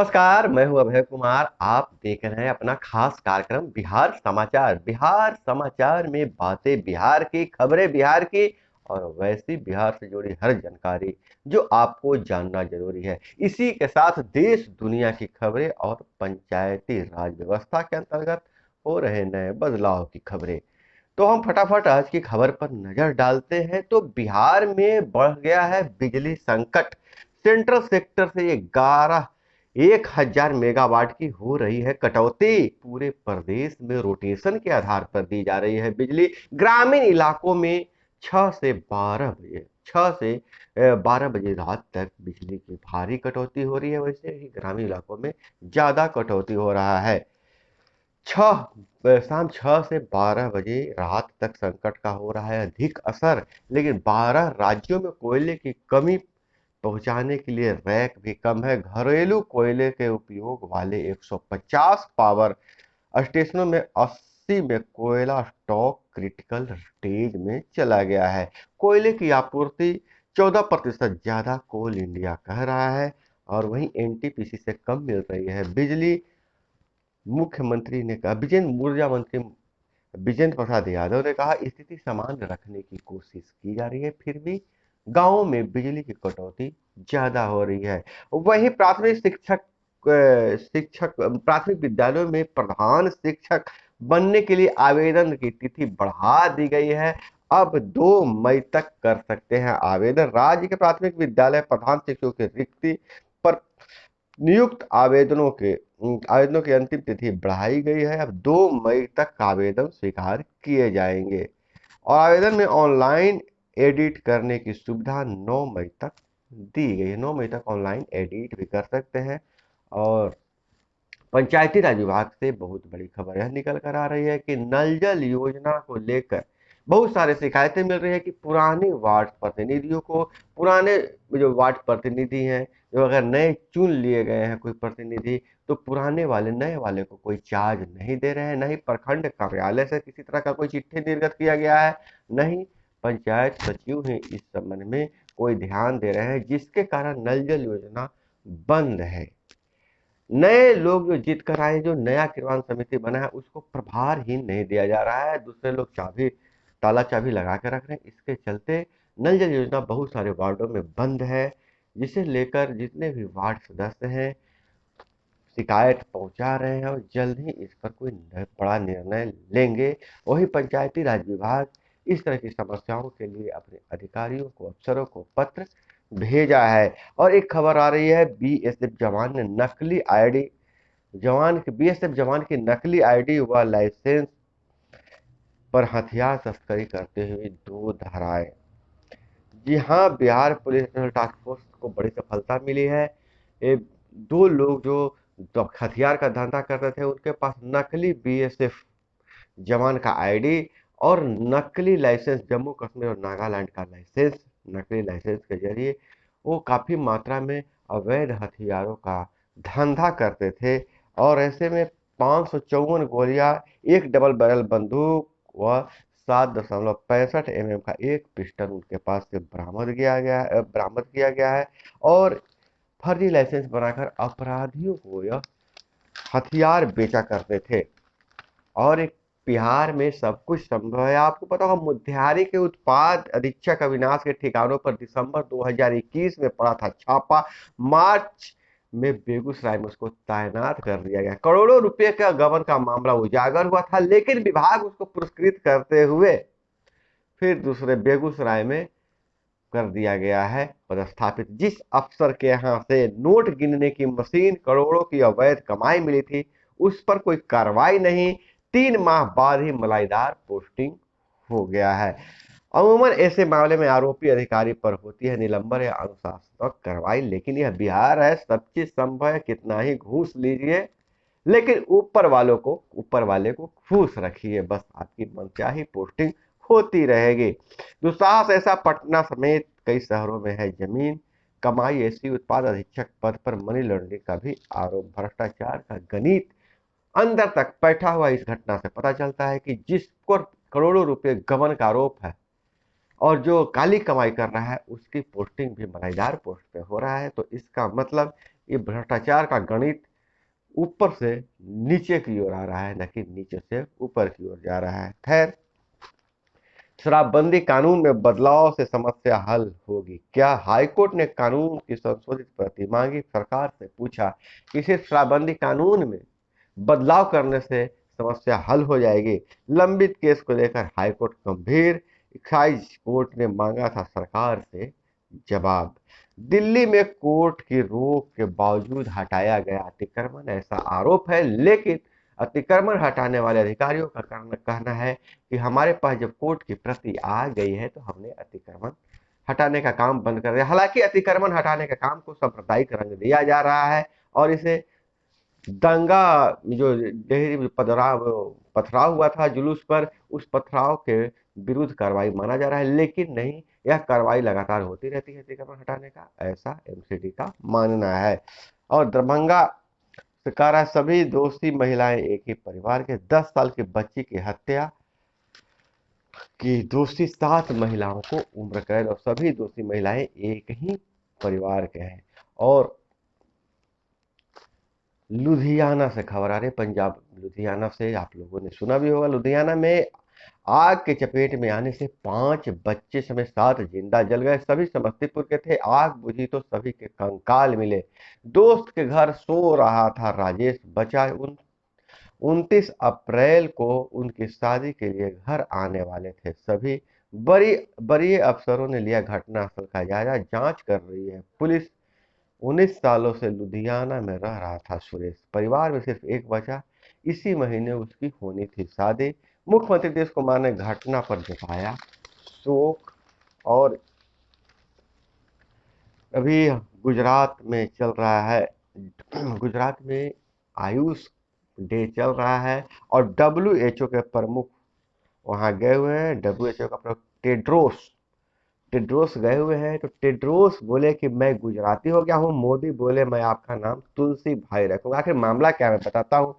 नमस्कार, मैं हूं अभय कुमार। आप देख रहे हैं अपना खास कार्यक्रम बिहार समाचार। बिहार समाचार में बातें बिहार की, खबरें बिहार की और वैसी बिहार से जुड़ी हर जानकारी जो आपको जानना जरूरी है। इसी के साथ देश दुनिया की खबरें और पंचायती राज व्यवस्था के अंतर्गत हो रहे नए बदलाव की खबरें। तो हम फटाफट आज की खबर पर नजर डालते हैं। तो बिहार में बढ़ गया है बिजली संकट। सेंट्रल सेक्टर से 1000 मेगावाट की हो रही है कटौती। पूरे प्रदेश में रोटेशन के आधार पर दी जा रही है बिजली। ग्रामीण इलाकों में 6 से 12 बजे रात तक बिजली की भारी कटौती हो रही है। वैसे ही ग्रामीण इलाकों में ज्यादा कटौती हो रहा है। शाम 6 से 12 बजे रात तक संकट का हो रहा है अधिक असर। लेकिन 12 राज्यों में कोयले की कमी पहुंचाने के लिए रैक भी कम है। घरेलू कोयले के उपयोग वाले 150 पावर स्टेशनों में 80 में कोयला स्टॉक क्रिटिकल स्टेज में चला गया है। कोयले की आपूर्ति 14% ज्यादा कोल इंडिया कह रहा है और वहीं एनटीपीसी से कम मिल रही है बिजली। मुख्यमंत्री ने कहा, विजेंद्र ऊर्जा मंत्री विजेंद्र प्रसाद यादव ने कहा, स्थिति सामान्य रखने की कोशिश की जा रही है, फिर भी गांवों में बिजली की कटौती ज्यादा हो रही है। वहीं प्राथमिक विद्यालयों में प्रधान शिक्षक बनने के लिए आवेदन की तिथि बढ़ा दी गई है। अब 2 मई तक कर सकते हैं आवेदन। राज्य के प्राथमिक विद्यालय प्रधान शिक्षकों की रिक्ति पर नियुक्त आवेदनों की अंतिम तिथि बढ़ाई गई है। अब 2 मई तक आवेदन स्वीकार किए जाएंगे और आवेदन में ऑनलाइन एडिट करने की सुविधा 9 मई तक दी गई है। 9 मई तक ऑनलाइन एडिट भी कर सकते हैं। और पंचायती राज विभाग से बहुत बड़ी खबर यह निकल कर आ रही है कि नल जल योजना को लेकर बहुत सारे शिकायतें मिल रही है कि पुराने वार्ड प्रतिनिधियों को, पुराने जो वार्ड प्रतिनिधि हैं, जो अगर नए चुन लिए गए हैं कोई प्रतिनिधि, तो पुराने वाले नए वाले को कोई चार्ज नहीं दे रहे हैं। नहीं प्रखंड कार्यालय से किसी तरह का कोई चिट्ठी निर्गत किया गया है, नहीं पंचायत सचिव ही इस संबंध में कोई ध्यान दे रहे हैं, जिसके कारण नल जल योजना बंद है। नए लोग जो जीत कर आए, जो नया किरवान समिति बना है, उसको प्रभार ही नहीं दिया जा रहा है। दूसरे लोग चाबी, ताला चाबी लगा के रख रहे हैं। इसके चलते नल जल योजना बहुत सारे वार्डों में बंद है, जिसे लेकर जितने भी वार्ड सदस्य हैं शिकायत पहुंचा रहे हैं और जल्द ही इस पर कोई बड़ा निर्णय लेंगे। वही पंचायती राज विभाग इस तरह की समस्याओं के लिए अपने अधिकारियों को, अफसरों को पत्र भेजा है। और एक खबर आ रही है, बीएसएफ जवान ने नकली आईडी बीएसएफ जवान की नकली आईडी व लाइसेंस पर हथियार तस्करी करते हुए 2 धराए। जी हाँ, Bihar police special task force को बड़ी सफलता मिली है। ये 2 लोग जो हथियार का धंधा करते थे, उनके पास नकली बीएसएफ जवान का आईडी और नकली लाइसेंस, जम्मू कश्मीर और नागालैंड का लाइसेंस, नकली लाइसेंस के जरिए वो काफी मात्रा में अवैध हथियारों का धंधा करते थे। और ऐसे में 554 गोलियां, एक डबल बैरल बंदूक व 7.65 mm का एक पिस्टल उनके पास से बरामद किया गया है। और फर्जी लाइसेंस बनाकर अपराधियों को यह हथियार बेचा करते थे। और एक बिहार में सब कुछ संभव है। आपको पता होगा, मोतिहारी के उत्पाद अधीक्षक अविनाश के ठिकानों पर दिसंबर 2021 में पड़ा था छापा। मार्च में बेगूसराय में उसको तैनात कर दिया गया। करोड़ों रुपए का गबन का मामला उजागर हुआ था, लेकिन विभाग उसको पुरस्कृत करते हुए फिर दूसरे बेगूसराय में कर दिया गया है पदस्थापित। जिस अफसर के यहाँ से नोट गिनने की मशीन, करोड़ों की अवैध कमाई मिली थी, उस पर कोई कार्रवाई नहीं। 3 माह बाद ही मलाईदार पोस्टिंग हो गया है। अमूमन ऐसे मामले में आरोपी अधिकारी पर होती है निलंबन या अनुशासनात्मक कार्रवाई, लेकिन यह बिहार है, सब चीज संभव है। कितना ही घूस लीजिए, लेकिन ऊपर वाले को खुश रखिए, बस आपकी मनचाही पोस्टिंग होती रहेगी। दुस्साहस ऐसा, पटना समेत कई शहरों में है जमीन कमाई ऐसी। उत्पाद अधीक्षक पद पर मनी लॉन्ड्रिंग का भी आरोप। भ्रष्टाचार का गणित अंदर तक बैठा हुआ। इस घटना से पता चलता है कि जिसको करोड़ों रुपए गबन का आरोप है और जो काली कमाई कर रहा है, उसकी पोस्टिंग भी मलाईदार पोस्ट पे हो रहा है। तो इसका मतलब ये भ्रष्टाचार का गणित ऊपर से नीचे की ओर आ रहा है, न कि नीचे से ऊपर की ओर जा रहा है। खैर, शराबबंदी कानून में बदलाव से समस्या हल होगी क्या? हाईकोर्ट ने कानून की संशोधित प्रति मांगी, सरकार से पूछा कि सिर्फ शराबबंदी कानून में बदलाव करने से समस्या हल हो जाएगी। लंबित केस को लेकर हाईकोर्ट गंभीर, एक्साइज कोर्ट ने मांगा था सरकार से जवाब। दिल्ली में कोर्ट की रोक के बावजूद हटाया गया अतिक्रमण, ऐसा आरोप है, लेकिन अतिक्रमण हटाने वाले अधिकारियों का कहना है कि हमारे पास जब कोर्ट की प्रति आ गई है तो हमने अतिक्रमण हटाने का काम बंद कर दिया। हालांकि अतिक्रमण हटाने का काम को सांप्रदायिक रंग दिया जा रहा है और इसे दंगा, जो डेहरी पथराव हुआ था जुलूस पर, उस पथराव के विरुद्ध कार्रवाई माना जा रहा है, लेकिन नहीं, यह कार्रवाई लगातार होती रहती है अतिक्रमण हटाने का, ऐसा एमसीडी का मानना है। और दरभंगा से कह रहा है सभी दोषी महिलाएं एक ही परिवार के, 10 साल की बच्ची की हत्या की दोषी 7 महिलाओं को उम्र कैद, और सभी दोषी महिलाएं एक ही परिवार के हैं। और लुधियाना से खबर आ रही है, पंजाब लुधियाना से, आप लोगों ने सुना भी होगा, लुधियाना में आग के चपेट में आने से 5 बच्चे समेत 7 जिंदा जल गए। सभी समस्तीपुर के थे। आग बुझी तो सभी के कंकाल मिले। दोस्त के घर सो रहा था राजेश, बचा 29 अप्रैल को उनकी शादी के लिए घर आने वाले थे सभी। बड़ी बड़ी अफसरों ने लिया घटनास्थल का जायजा, जांच कर रही है पुलिस। 19 सालों से लुधियाना में रह रहा था सुरेश, परिवार में सिर्फ एक बचा, इसी महीने उसकी होनी थी शादी। मुख्यमंत्री नीतीश कुमार ने घटना पर जताया शोक। और अभी गुजरात में चल रहा है, गुजरात में आयुष डे चल रहा है और डब्ल्यूएचओ के प्रमुख वहां गए हुए हैं। डब्ल्यूएचओ का प्रमुख टेड्रोस टेड्रोस गए हुए हैं, तो टेड्रोस बोले कि मैं गुजराती हो गया हूं, मोदी बोले मैं आपका नाम तुलसी भाई रखूंगा। आखिर मामला क्या है मैं बताता हूं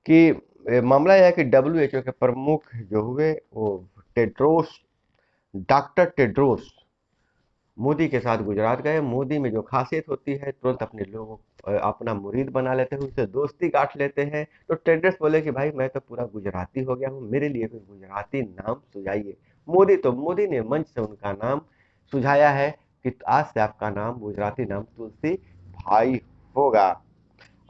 कि मामला यह है कि डब्ल्यूएचओ के प्रमुख जो हुए वो टेड्रोस, डॉक्टर टेड्रोस मोदी के साथ गुजरात गए। मोदी में जो खासियत होती है, तुरंत अपने लोगों अपना मुरीद बना लेते हैं, उनसे दोस्ती गांठ लेते हैं। तो टेड्रोस बोले कि भाई मैं तो पूरा गुजराती हो गया हूँ, मेरे लिए कोई गुजराती नाम सुझाइए। मोदी ने मंच से उनका नाम सुझाया है कि आज से आपका नाम गुजराती नाम तुलसी भाई होगा।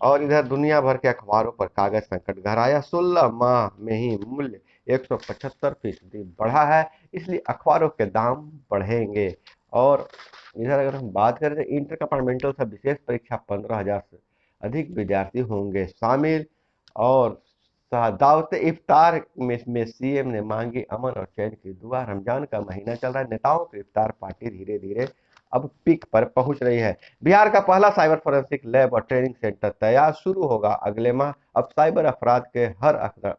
और इधर दुनिया भर के अखबारों पर कागज संकट घर आया, 16 माह में ही मूल्य 175% बढ़ा है, इसलिए अखबारों के दाम बढ़ेंगे। और इधर अगर हम बात करें तो इंटर कंपार्टमेंटल सब विशेष परीक्षा 15,000 से अधिक विद्यार्थी होंगे शामिल। और दावत इफ्तार में सीएम ने मांगी अमन और चैन की दुआ। रमजान का महीना चल रहा है, नेताओं की इफ्तार पार्टी धीरे धीरे अब पीक पर पहुंच रही है। बिहार का पहला साइबर फोरेंसिक लैब और ट्रेनिंग सेंटर तैयार, शुरू होगा अगले माह। अब साइबर अपराध के हर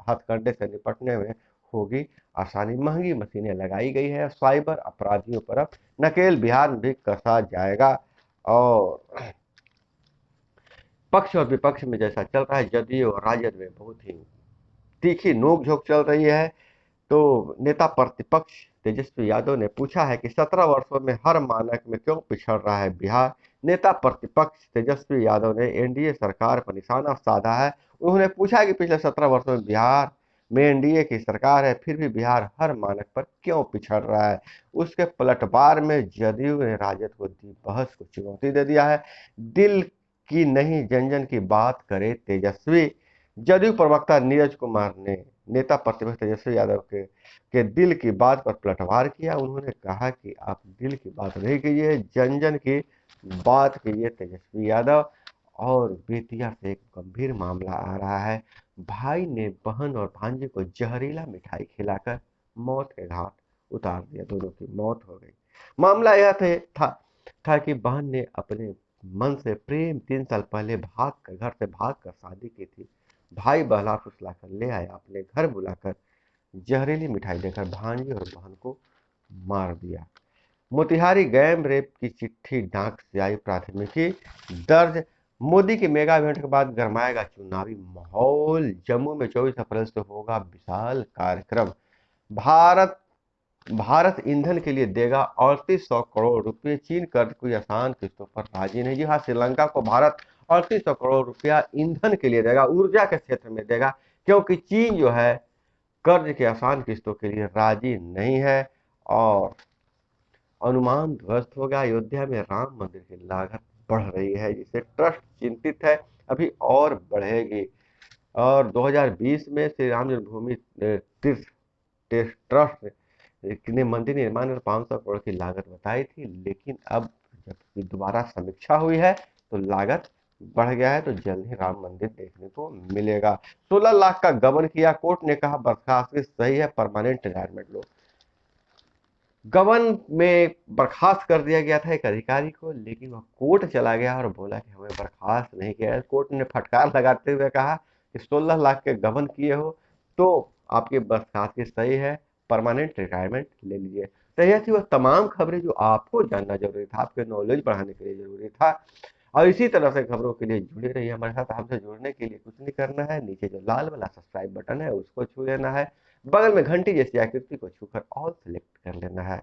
हथकंडे से निपटने में होगी आसानी। महंगी मशीनें लगाई गई है, साइबर अपराधियों पर अब नकेल बिहार में भी कसा जाएगा। और पक्ष और विपक्ष में जैसा चल रहा है, जदयू और राजद में बहुत ही तीखी नोकझोंक चल रही है। तो नेता प्रतिपक्ष तेजस्वी यादव ने पूछा है कि 17 वर्षों में हर मानक में क्यों पिछड़ रहा है बिहार। नेता प्रतिपक्ष तेजस्वी यादव ने एनडीए सरकार पर निशाना साधा है। उन्होंने पूछा कि पिछले 17 वर्षों में बिहार में एनडीए की सरकार है, फिर भी बिहार हर मानक पर क्यों पिछड़ रहा है। उसके पलटवार में जदयू ने राजद को दी बहस को चुनौती दे दिया है। दिल की नहीं जन जन की बात करे तेजस्वी। जदयू प्रवक्ता नीरज कुमार ने नेता प्रतिपक्ष तेजस्वी यादव के दिल की बात पर पलटवार किया। उन्होंने कहा कि आप दिल की बात नहीं कीजिए, जन जन की बात कीजिए तेजस्वी यादव। और बेतिया से एक गंभीर मामला आ रहा है, भाई ने बहन और भांजे को जहरीला मिठाई खिलाकर मौत के घाट उतार दिया, दोनों की मौत हो गई। मामला यह था कि बहन ने अपने मन से प्रेम 3 साल पहले घर से भाग कर शादी की थी। भाई बहला फुसला कर ले आया, अपने घर बुलाकर जहरीली मिठाई देकर भांजे और बहन को मार दिया। मोतिहारी गैंग रेप की चिट्ठी डाक से आई, प्राथमिकी दर्ज। मोदी के मेगा इवेंट के बाद गरमाएगा चुनावी माहौल। जम्मू में 24 अप्रैल से होगा विशाल कार्यक्रम। भारत भारत ईंधन के लिए देगा 3800 करोड़ रुपए। चीन कर्ज कोई आसान किस्तों पर राजी नहीं। जी हाँ, श्रीलंका को भारत 3800 करोड़ रुपया ईंधन के लिए देगा, ऊर्जा के क्षेत्र में देगा, क्योंकि चीन जो है कर्ज के आसान किस्तों के लिए राजी नहीं है। और अनुमान ध्वस्त होगा। अयोध्या में राम मंदिर की लागत बढ़ रही है, जिससे ट्रस्ट चिंतित है, अभी और बढ़ेगी। और 2020 में श्री राम जन्मभूमि तीर्थ ट्रस्ट ने मंदिर निर्माण में 500 करोड़ की लागत बताई थी, लेकिन अब जब दोबारा समीक्षा हुई है तो लागत बढ़ गया है, तो जल्द ही राम मंदिर देखने को मिलेगा। 16 लाख का गबन किया, कोर्ट ने कहा बर्खास्तगी सही है, परमानेंट रिटायरमेंट लो। गबन में बर्खास्त कर दिया गया था एक अधिकारी को, लेकिन वह कोर्ट चला गया और बोला कि हमें बर्खास्त नहीं किया है। कोर्ट ने फटकार लगाते हुए कहा कि 16 लाख के गबन किए हो तो आपकी बर्खास्तगी सही है, परमानेंट रिटायरमेंट ले लीजिए। तो यह थी वह तमाम खबरें जो आपको जानना जरूरी था, आपके नॉलेज बढ़ाने के लिए जरूरी था। और इसी तरह से खबरों के लिए जुड़े रहिए हमारे साथ। हमसे जुड़ने के लिए कुछ नहीं करना है, नीचे जो लाल वाला सब्सक्राइब बटन है उसको छू लेना है, बगल में घंटी जैसी आकृति को छूकर ऑल सेलेक्ट कर लेना है।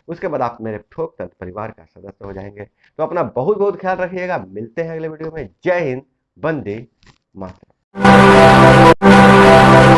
उसके बाद आप मेरे ठोक तंत्र परिवार का सदस्य हो जाएंगे। तो अपना बहुत बहुत ख्याल रखिएगा। मिलते हैं अगले वीडियो में। जय हिंद, वंदे मातरम।